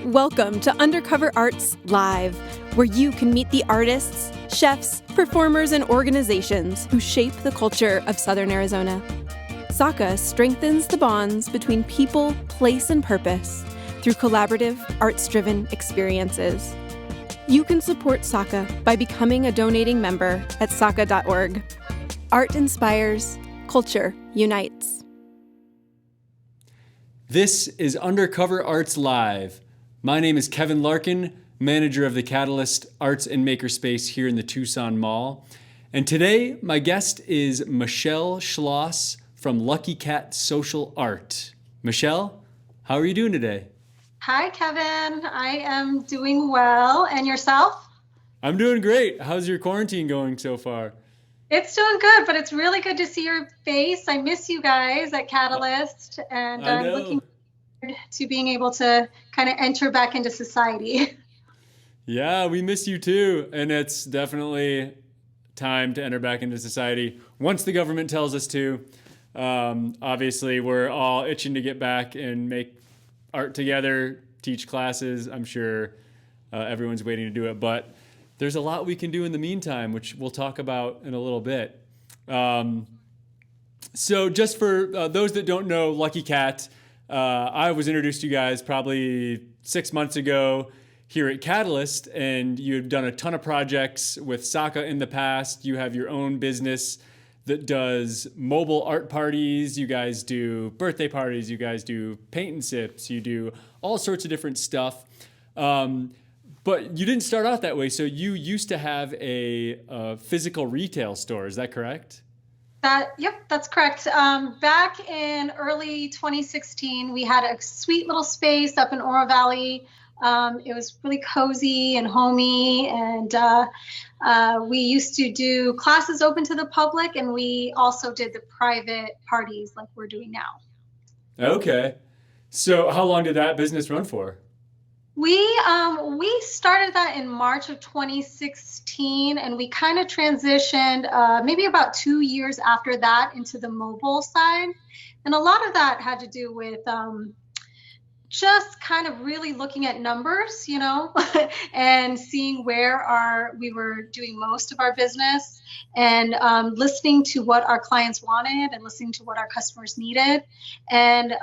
Welcome to Undercover Arts Live, where you can meet the artists, chefs, performers, and organizations who shape the culture of Southern Arizona. SAACA strengthens the bonds between people, place, and purpose through collaborative, arts-driven experiences. You can support SAACA by becoming a donating member at SAACA.org. Art inspires, culture unites. This is Undercover Arts Live. My name is Kevin Larkin, manager of the Catalyst Arts and Makerspace here in the Tucson Mall. And today, my guest is Michelle Schloss from Lucky Cat Social Art. Michelle, how are you doing today? Hi, Kevin. I am doing well. And yourself? I'm doing great. How's your quarantine going so far? It's doing good, but it's really good to see your face. I miss you guys at Catalyst, and I'm looking forward to being able to kind of enter back into society. Yeah, we miss you too. And it's definitely time to enter back into society once the government tells us to. Obviously, we're all itching to get back and make art together, teach classes. I'm sure everyone's waiting to do it, but there's a lot we can do in the meantime, which we'll talk about in a little bit. So just for those that don't know Lucky Cat, I was introduced to you guys probably 6 months ago here at Catalyst, and you've done a ton of projects with SAACA in the past. You have your own business that does mobile art parties. You guys do birthday parties. You guys do paint and sips. You do all sorts of different stuff. But you didn't start out that way. So you used to have a physical retail store. Is that correct? Yep, that's correct. Back in early 2016, we had a sweet little space up in Oro Valley. It was really cozy and homey, and we used to do classes open to the public, and we also did the private parties like we're doing now. Okay. So how long did that business run for? We started that in March of 2016, and we kind of transitioned maybe about 2 years after that into the mobile side. And a lot of that had to do with just kind of really looking at numbers, and seeing where we were doing most of our business, and listening to what our clients wanted and listening to what our customers needed. And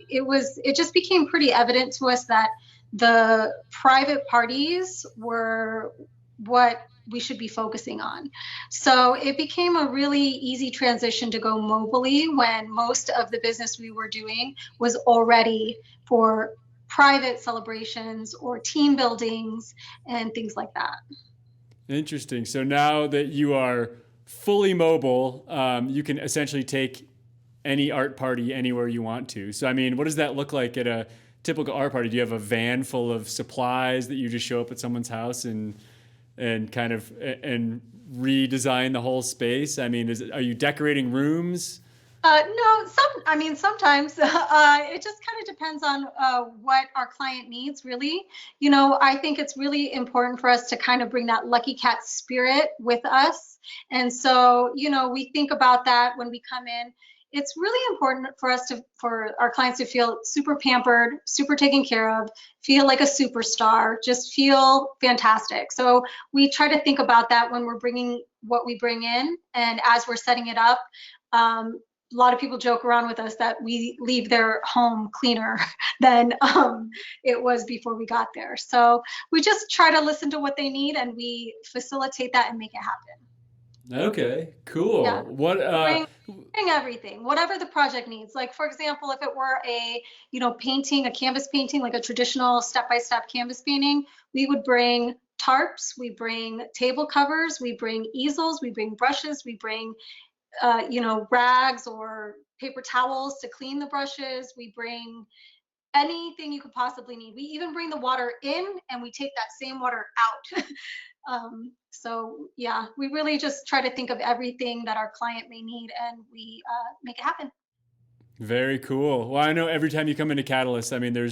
it just became pretty evident to us that the private parties were what we should be focusing on. So it became a really easy transition to go mobily when most of the business we were doing was already for private celebrations or team buildings and things like that. Interesting. So now that you are fully mobile, you can essentially take any art party anywhere you want to. So, I mean, what does that look like at a typical art party? Do you have a van full of supplies that you just show up at someone's house and kind of and redesign the whole space? I mean, are you decorating rooms? No, sometimes it just kind of depends on what our client needs, really. I think it's really important for us to kind of bring that Lucky Cat spirit with us. And so, we think about that when we come in. It's really important for our clients to feel super pampered, super taken care of, feel like a superstar, just feel fantastic. So we try to think about that when we're bringing what we bring in, and as we're setting it up. A lot of people joke around with us that we leave their home cleaner than it was before we got there. So we just try to listen to what they need, and we facilitate that and make it happen. Okay, cool. Yeah. What Bring everything, whatever the project needs. Like, for example, if it were a canvas painting, like a traditional step-by-step canvas painting, we would bring tarps, we bring table covers, we bring easels, we bring brushes, we bring rags or paper towels to clean the brushes. We bring anything you could possibly need. We even bring the water in, and we take that same water out. So yeah, we really just try to think of everything that our client may need, and we make it happen. Very cool. Well, I know every time you come into Catalyst, I mean, there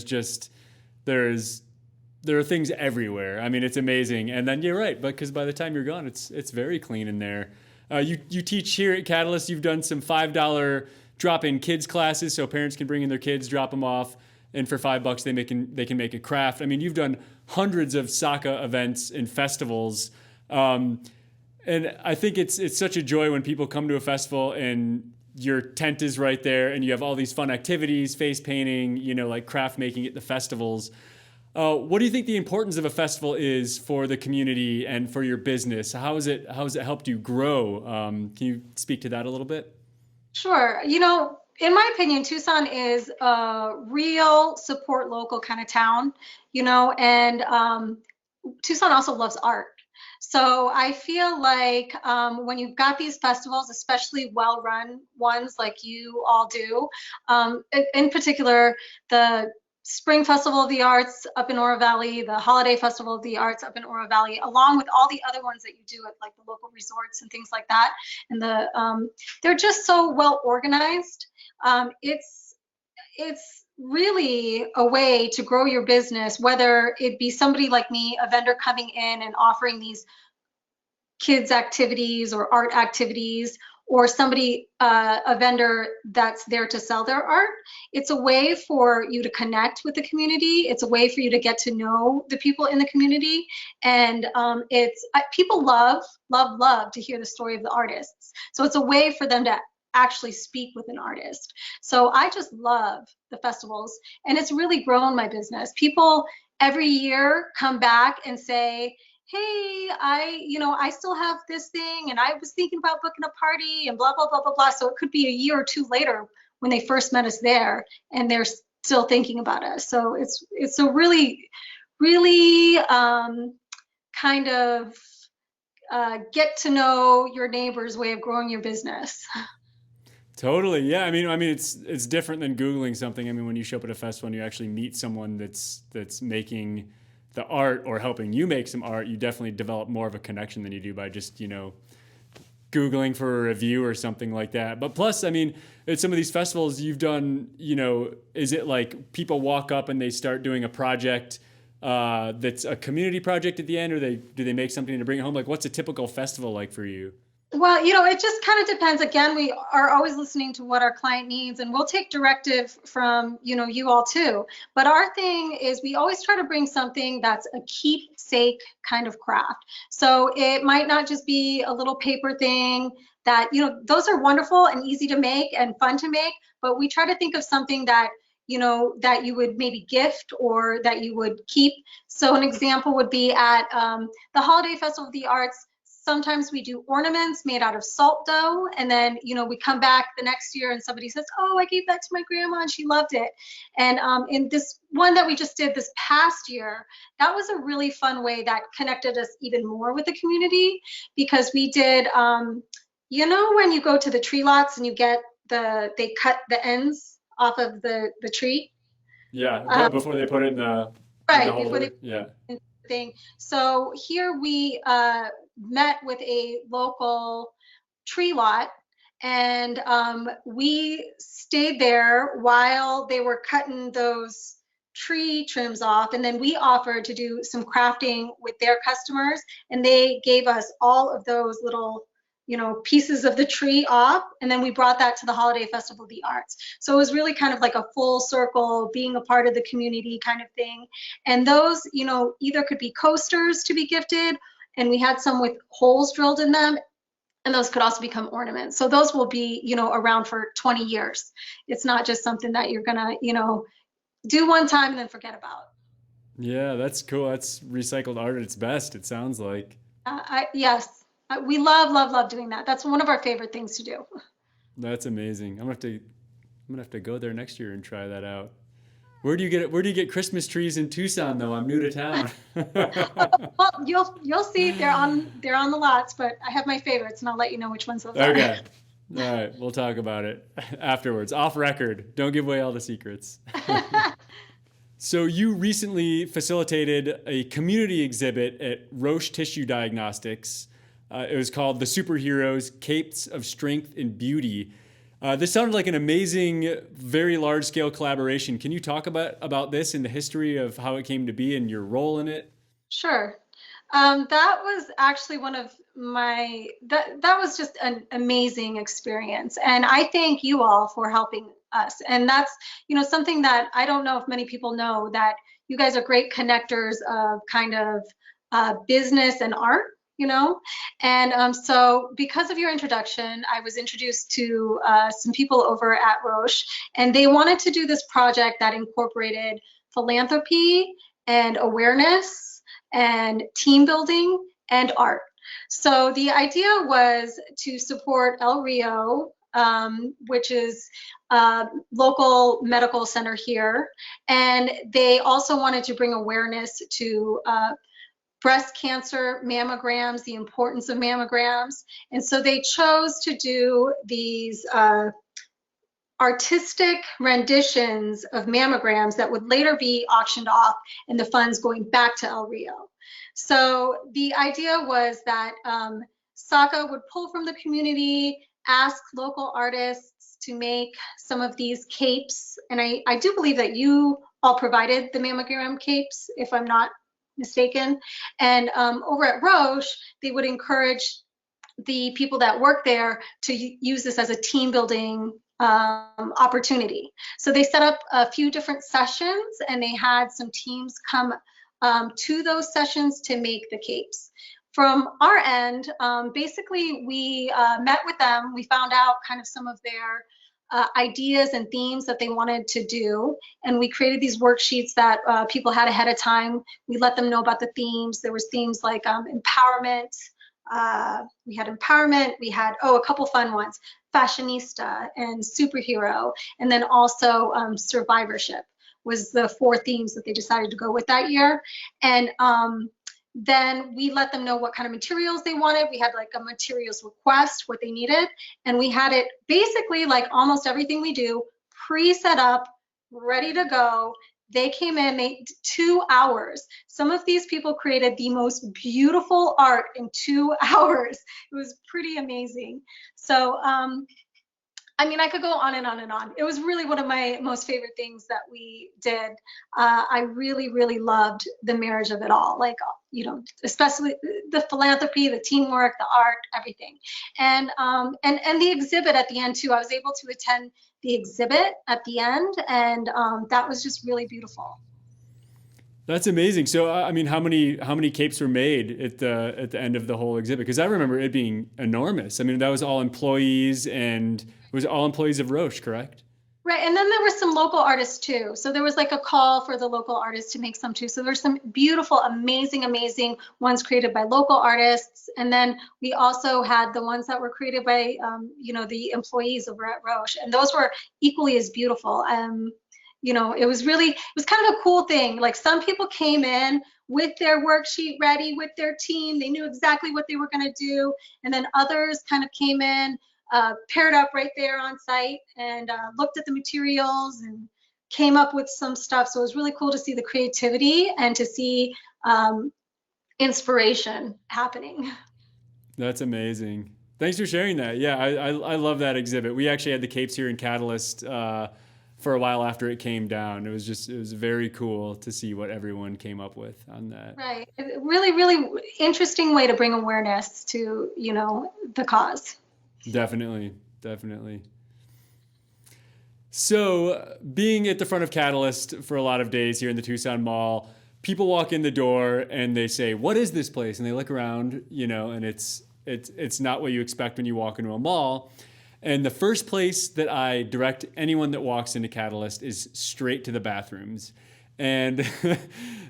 are things everywhere. I mean, it's amazing. And then you're right, because by the time you're gone, it's very clean in there. You teach here at Catalyst. You've done some $5 drop-in kids classes, so parents can bring in their kids, drop them off. and for $5 they can make a craft. I mean, you've done hundreds of SAACA events and festivals. And I think it's such a joy when people come to a festival and your tent is right there and you have all these fun activities, face painting, like craft making at the festivals. What do you think the importance of a festival is for the community and for your business? How has it helped you grow? Can you speak to that a little bit? Sure. In my opinion, Tucson is a real support local kind of town, and Tucson also loves art. So I feel like when you've got these festivals, especially well-run ones like you all do, in particular, the Spring Festival of the Arts up in Oro Valley, the Holiday Festival of the Arts up in Oro Valley, along with all the other ones that you do at like the local resorts and things like that. And they're just so well organized. It's really a way to grow your business, whether it be somebody like me, a vendor coming in and offering these kids activities or art activities, or somebody, a vendor that's there to sell their art. It's a way for you to connect with the community. It's a way for you to get to know the people in the community. And people love to hear the story of the artists. So it's a way for them to actually speak with an artist. So I just love the festivals, and it's really grown my business. People every year come back and say, hey, I still have this thing, and I was thinking about booking a party and blah, blah, blah, blah, blah. So it could be a year or two later when they first met us there and they're still thinking about us. So it's a really, really kind of get to know your neighbor's way of growing your business. Totally. Yeah. I mean, it's different than Googling something. I mean, when you show up at a festival and you actually meet someone that's making the art or helping you make some art, you definitely develop more of a connection than you do by just, Googling for a review or something like that. But plus, I mean, at some of these festivals you've done, is it like people walk up and they start doing a project that's a community project at the end, or do they make something to bring it home? Like, what's a typical festival like for you? Well, it just kind of depends. Again, we are always listening to what our client needs, and we'll take directive from, you all too. But our thing is we always try to bring something that's a keepsake kind of craft. So it might not just be a little paper thing that, those are wonderful and easy to make and fun to make, but we try to think of something that, that you would maybe gift or that you would keep. So an example would be at the Holiday Festival of the Arts. Sometimes we do ornaments made out of salt dough, and then we come back the next year and somebody says, oh, I gave that to my grandma and she loved it. And in this one that we just did this past year, that was a really fun way that connected us even more with the community, because we did when you go to the tree lots and you get they cut the ends off of the tree. Yeah, before they put it in the right, in the before they yeah. Thing. So here we met with a local tree lot, and we stayed there while they were cutting those tree trims off, and then we offered to do some crafting with their customers, and they gave us all of those little pieces of the tree off, and then we brought that to the Holiday Festival of the Arts. So it was really kind of like a full circle, being a part of the community kind of thing. And those, either could be coasters to be gifted, and we had some with holes drilled in them, and those could also become ornaments. So those will be, around for 20 years. It's not just something that you're gonna, do one time and then forget about. Yeah, that's cool. That's recycled art at its best, it sounds like. Yes. We love doing that. That's one of our favorite things to do. That's amazing. I'm gonna have to go there next year and try that out. Where do you get Christmas trees in Tucson though? I'm new to town. Well, you'll see they're on the lots, but I have my favorites and I'll let you know which ones those are. Okay. All right, we'll talk about it afterwards, off record. Don't give away all the secrets. So you recently facilitated a community exhibit at Roche Tissue Diagnostics. It was called The Superheroes, Capes of Strength and Beauty. This sounded like an amazing, very large-scale collaboration. Can you talk about this and the history of how it came to be and your role in it? Sure. That was actually one of that was just an amazing experience. And I thank you all for helping us. And that's, something that I don't know if many people know, that you guys are great connectors of kind of business and art, And so because of your introduction, I was introduced to some people over at Roche, and they wanted to do this project that incorporated philanthropy and awareness and team building and art. So the idea was to support El Rio, which is a local medical center here. And they also wanted to bring awareness to breast cancer, mammograms, the importance of mammograms. And so they chose to do these artistic renditions of mammograms that would later be auctioned off and the funds going back to El Rio. So the idea was that SAACA would pull from the community, ask local artists to make some of these capes. And I do believe that you all provided the mammogram capes, if I'm not mistaken. And over at Roche, they would encourage the people that work there to use this as a team building opportunity. So they set up a few different sessions, and they had some teams come to those sessions to make the capes. From our end, basically we met with them. We found out kind of some of their ideas and themes that they wanted to do, and we created these worksheets that people had ahead of time. We let them know about the themes. There was themes like empowerment. We had empowerment. We had a couple fun ones: fashionista and superhero, and then also survivorship was the 4 themes that they decided to go with that year. And then we let them know what kind of materials they wanted. We had like a materials request, what they needed, and we had it basically like almost everything we do pre-set up, ready to go. They came in, 2 hours. Some of these people created the most beautiful art in 2 hours. It was pretty amazing. So, I could go on and on and on. It was really one of my most favorite things that we did. I really, really loved the marriage of it all. Like, especially the philanthropy, the teamwork, the art, everything. And the exhibit at the end too. I was able to attend the exhibit at the end, and that was just really beautiful. That's amazing. So, how many capes were made at the end of the whole exhibit? Because I remember it being enormous. That was all employees, and it was all employees of Roche, correct? Right, and then there were some local artists too. So there was like a call for the local artists to make some too. So there's some beautiful, amazing ones created by local artists. And then we also had the ones that were created by, the employees over at Roche. And those were equally as beautiful. It was kind of a cool thing. Like, some people came in with their worksheet ready with their team. They knew exactly what they were going to do. And then others kind of came in, paired up right there on site, and looked at the materials and came up with some stuff. So it was really cool to see the creativity and to see inspiration happening. That's amazing. Thanks for sharing that. Yeah, I love that exhibit. We actually had the capes here in Catalyst for a while after it came down. It was very cool to see what everyone came up with on that. Right. Really, really interesting way to bring awareness to, the cause. Definitely. So, being at the front of Catalyst for a lot of days here in the Tucson Mall, people walk in the door and they say, "What is this place?" And they look around, and it's not what you expect when you walk into a mall. And the first place that I direct anyone that walks into Catalyst is straight to the bathrooms. And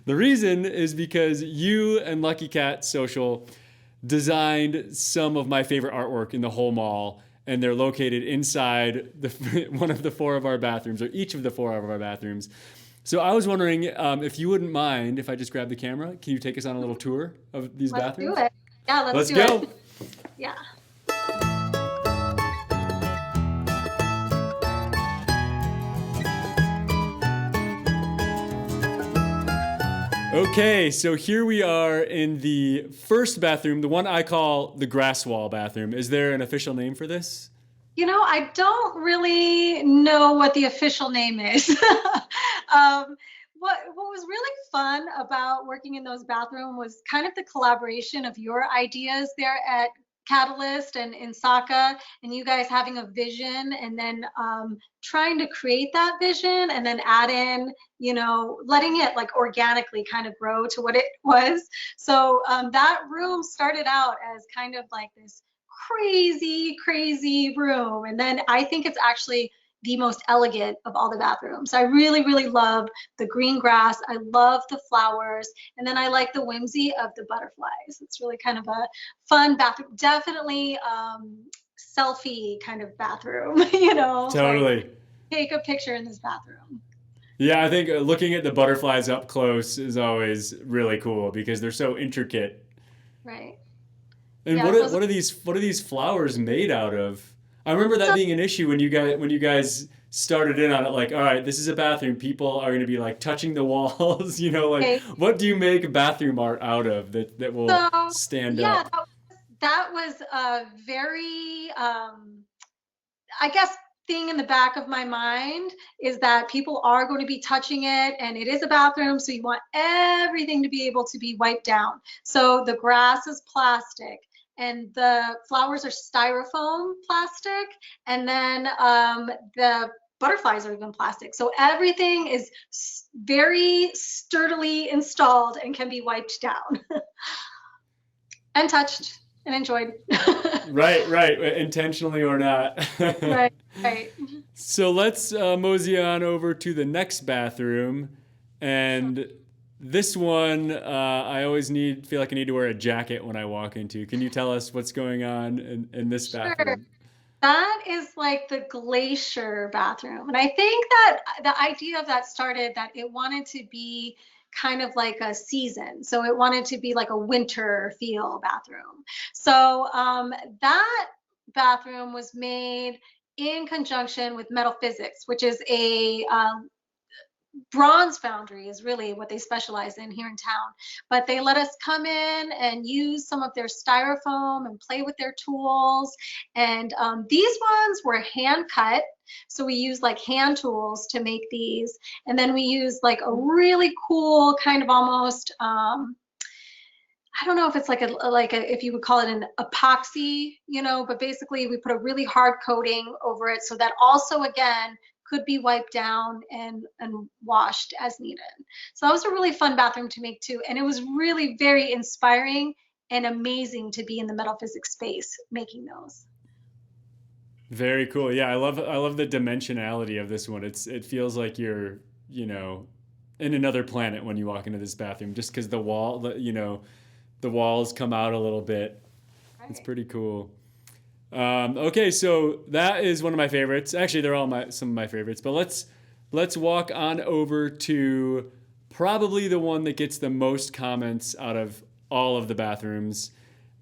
the reason is because you and Lucky Cat Social designed some of my favorite artwork in the whole mall, and they're located inside one of the 4 of our bathrooms, or each of the 4 of our bathrooms. So I was wondering if you wouldn't mind if I just grab the camera. Can you take us on a little tour of these bathrooms? Let's do it. Yeah, let's do go. it. Yeah. Okay, so here we are in the first bathroom, the one I call the grass wall bathroom. Is there an official name for this? I don't really know what the official name is. What was really fun about working in those bathrooms was kind of the collaboration of your ideas there at Catalyst and in SAACA, and you guys having a vision and then trying to create that vision and then add in, letting it like organically kind of grow to what it was. So that room started out as kind of like this crazy room. And then I think it's actually the most elegant of all the bathrooms. I really love the green grass. I love the flowers. And then I like the whimsy of the butterflies. It's really kind of a fun bathroom. Definitely selfie kind of bathroom, Totally. Like, take a picture in this bathroom. Yeah, I think looking at the butterflies up close is always really cool because they're so intricate. Right. And Yeah, what are these flowers made out of? I remember that being an issue when you guys started in on it. Like, all right, this is a bathroom. People are going to be like touching the walls. Like, what do you make bathroom art out of that will stand up? Yeah, that was a very, I guess, thing in the back of my mind is that people are going to be touching it, and it is a bathroom, so you want everything to be able to be wiped down. So the grass is plastic, and the flowers are styrofoam plastic, and then the butterflies are even plastic. So everything is very sturdily installed and can be wiped down and touched and enjoyed. Right. Intentionally or not. Right. So let's mosey on over to the next bathroom. And this one, I always feel like I need to wear a jacket when I walk into. Can you tell us what's going on in this bathroom? That is like the glacier bathroom. And I think that the idea of that started that it wanted to be kind of like a season. So it wanted to be like a winter feel bathroom. So that bathroom was made in conjunction with Metal Physics, which is a bronze foundry is really what they specialize in here in town. But they let us come in and use some of their styrofoam and play with their tools. And these ones were hand cut. So we use like hand tools to make these. And then we use like a really cool kind of almost, I don't know if it's like if you would call it an epoxy, but basically we put a really hard coating over it so that also again could be wiped down and washed as needed. So that was a really fun bathroom to make too. And it was really very inspiring and amazing to be in the Metal Physics space making those. Very cool. Yeah, I love the dimensionality of this one. It feels like you're, in another planet when you walk into this bathroom, just because the walls come out a little bit. Right. It's pretty cool. Okay, so that is one of my favorites. Actually, they're all some of my favorites. But let's walk on over to probably the one that gets the most comments out of all of the bathrooms.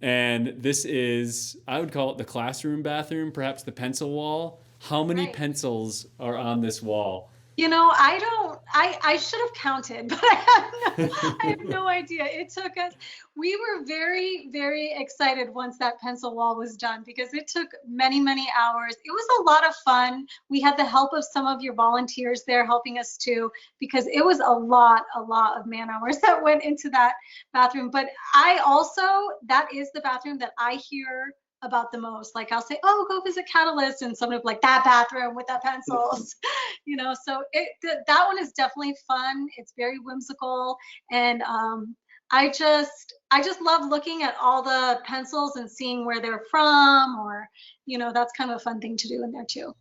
And this is, I would call it the classroom bathroom, perhaps the pencil wall. How many pencils are on this wall? I should have counted, but I have no idea. It took us, we were very, very excited once that pencil wall was done because it took many, many hours. It was a lot of fun. We had the help of some of your volunteers there helping us too, because it was a lot of man hours that went into that bathroom. But that is the bathroom that I hear about the most. Like I'll say, oh, go visit Catalyst, and someone will be like, that bathroom with the pencils, so that one is definitely fun. It's very whimsical, and I just love looking at all the pencils and seeing where they're from, or that's kind of a fun thing to do in there too.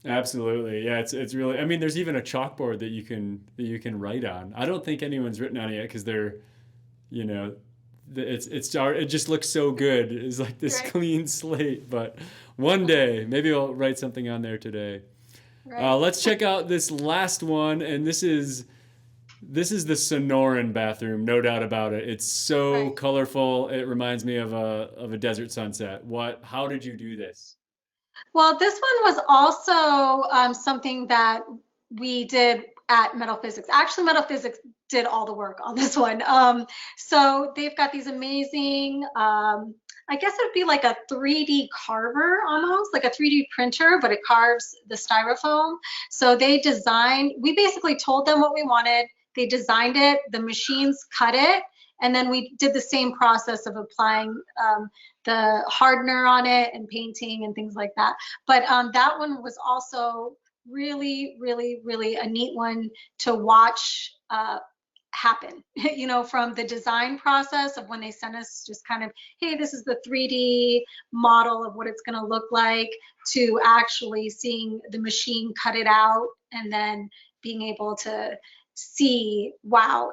Absolutely. Yeah, it's really, I mean, there's even a chalkboard that you can write on. I don't think anyone's written on it yet because they're, it just looks so good. It's like this clean slate, but one day maybe I'll write something on there today. Right. Let's check out this last one, and this is the Sonoran bathroom, no doubt about it. It's so colorful. It reminds me of a desert sunset. How did you do this? Well, this one was also something that we did at Metal Physics. Actually, Metal Physics did all the work on this one. So they've got these amazing, I guess it would be like a 3D carver almost, like a 3D printer, but it carves the styrofoam. So we basically told them what we wanted. They designed it, the machines cut it, And then we did the same process of applying the hardener on it and painting and things like that. But that one was also really, really, really a neat one to watch happen, from the design process of when they sent us just kind of, hey, this is the 3D model of what it's going to look like, to actually seeing the machine cut it out and then being able to see, wow,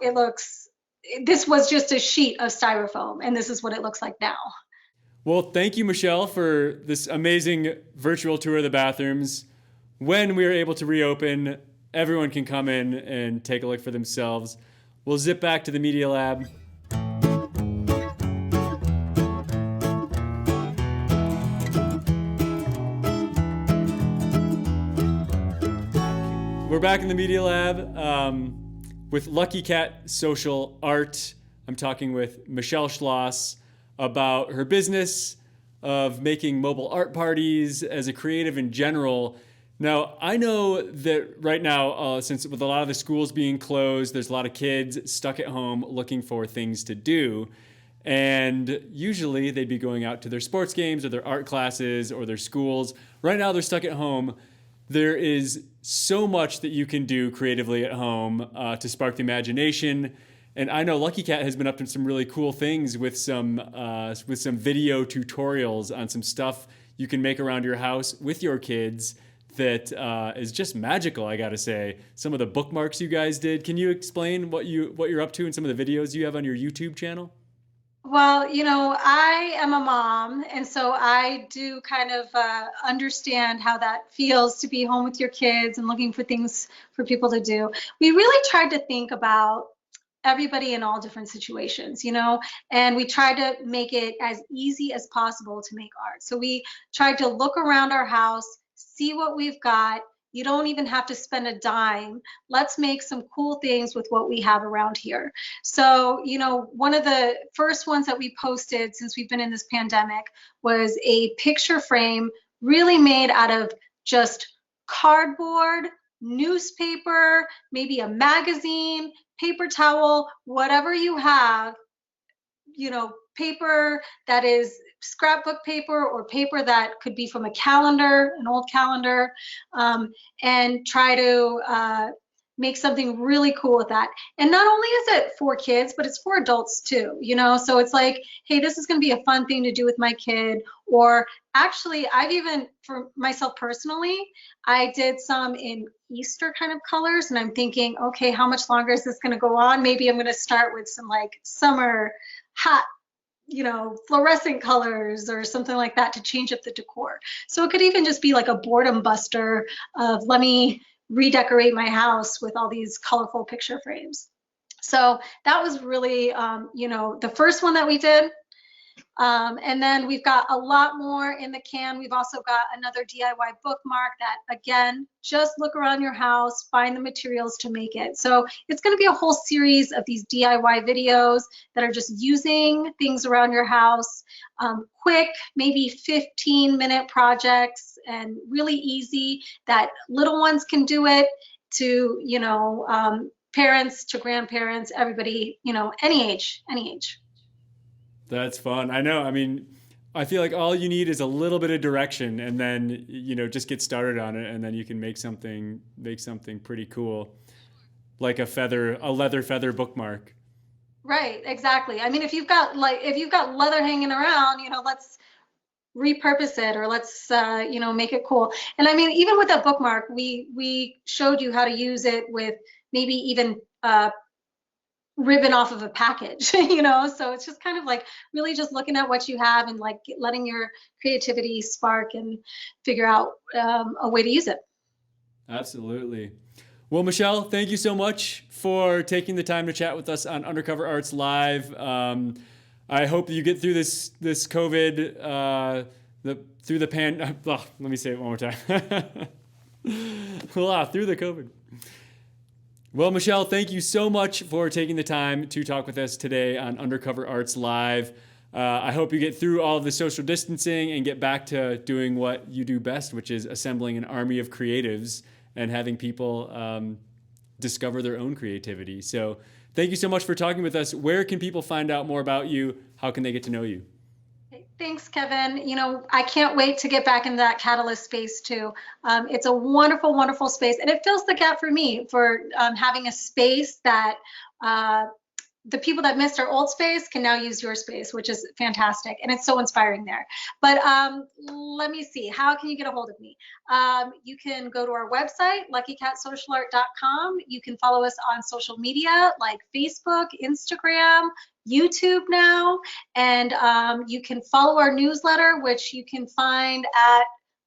this was just a sheet of styrofoam and this is what it looks like now. Well, thank you, Michelle, for this amazing virtual tour of the bathrooms. When we are able to reopen, everyone can come in and take a look for themselves. We'll zip back to the Media Lab. We're back in the Media Lab with Lucky Cat Social Art. I'm talking with Michelle Schloss about her business of making mobile art parties as a creative in general. Now, I know that right now, since with a lot of the schools being closed, there's a lot of kids stuck at home looking for things to do. And usually they'd be going out to their sports games or their art classes or their schools. Right now they're stuck at home. There is so much that you can do creatively at home to spark the imagination. And I know Lucky Cat has been up to some really cool things with some video tutorials on some stuff you can make around your house with your kids that is just magical, I gotta say. Some of the bookmarks you guys did. Can you explain what you're up to in some of the videos you have on your YouTube channel? Well, I am a mom, and so I do kind of understand how that feels to be home with your kids and looking for things for people to do. We really tried to think about everybody in all different situations, and we tried to make it as easy as possible to make art. So we tried to look around our house, see what we've got. You don't even have to spend a dime. Let's make some cool things with what we have around here. So, one of the first ones that we posted since we've been in this pandemic was a picture frame really made out of just cardboard, newspaper, maybe a magazine, paper towel, whatever you have, paper that is scrapbook paper or paper that could be from a calendar, an old calendar, and try to make something really cool with that. And not only is it for kids, but it's for adults too, so it's like, hey, this is going to be a fun thing to do with my kid. Or actually, I've even, for myself personally, I did some in Easter kind of colors, and I'm thinking, okay, how much longer is this going to go on? Maybe I'm going to start with some like summer hot, fluorescent colors or something like that to change up the decor. So it could even just be like a boredom buster of, let me redecorate my house with all these colorful picture frames. So that was really, the first one that we did. And then we've got a lot more in the can. We've also got another DIY bookmark that, again, just look around your house, find the materials to make it. So it's going to be a whole series of these DIY videos that are just using things around your house, quick, maybe 15-minute projects, and really easy that little ones can do it, to, parents, to grandparents, everybody, any age. That's fun. I know. I mean, I feel like all you need is a little bit of direction, and then just get started on it, and then you can make something pretty cool, like a leather feather bookmark. Right. Exactly. I mean, if you've got leather hanging around, let's repurpose it, or let's make it cool. And I mean, even with that bookmark, we showed you how to use it with maybe even ribbon off of a package, so it's just kind of like really just looking at what you have and like letting your creativity spark and figure out a way to use it. Absolutely. Well, Michelle, thank you so much for taking the time to chat with us on Undercover Arts Live. I hope that you get through this COVID, through the let me say it one more time. Through the COVID. Well, Michelle, thank you so much for taking the time to talk with us today on Undercover Arts Live. I hope you get through all of the social distancing and get back to doing what you do best, which is assembling an army of creatives and having people discover their own creativity. So thank you so much for talking with us. Where can people find out more about you? How can they get to know you? Thanks, Kevin. You know, I can't wait to get back into that Catalyst space too. It's a wonderful, wonderful space, and it fills the gap for me for having a space that the people that missed our old space can now use your space, which is fantastic. And it's so inspiring there. But let me see, how can you get a hold of me? You can go to our website, luckycatsocialart.com. You can follow us on social media like Facebook, Instagram, YouTube now. And you can follow our newsletter, which you can find at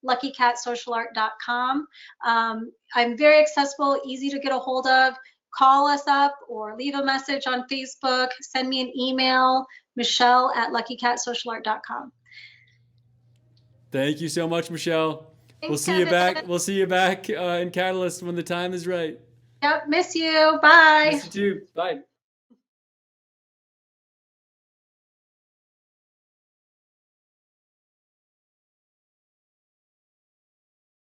luckycatsocialart.com. I'm very accessible, easy to get a hold of. Call us up or leave a message on Facebook. Send me an email, michelle@luckycatsocialart.com. Thank you so much, Michelle. Thanks, we'll see Kevin. you back. We'll see you back in Catalyst when the time is right. Yep, miss you. Bye. Miss you too. Bye.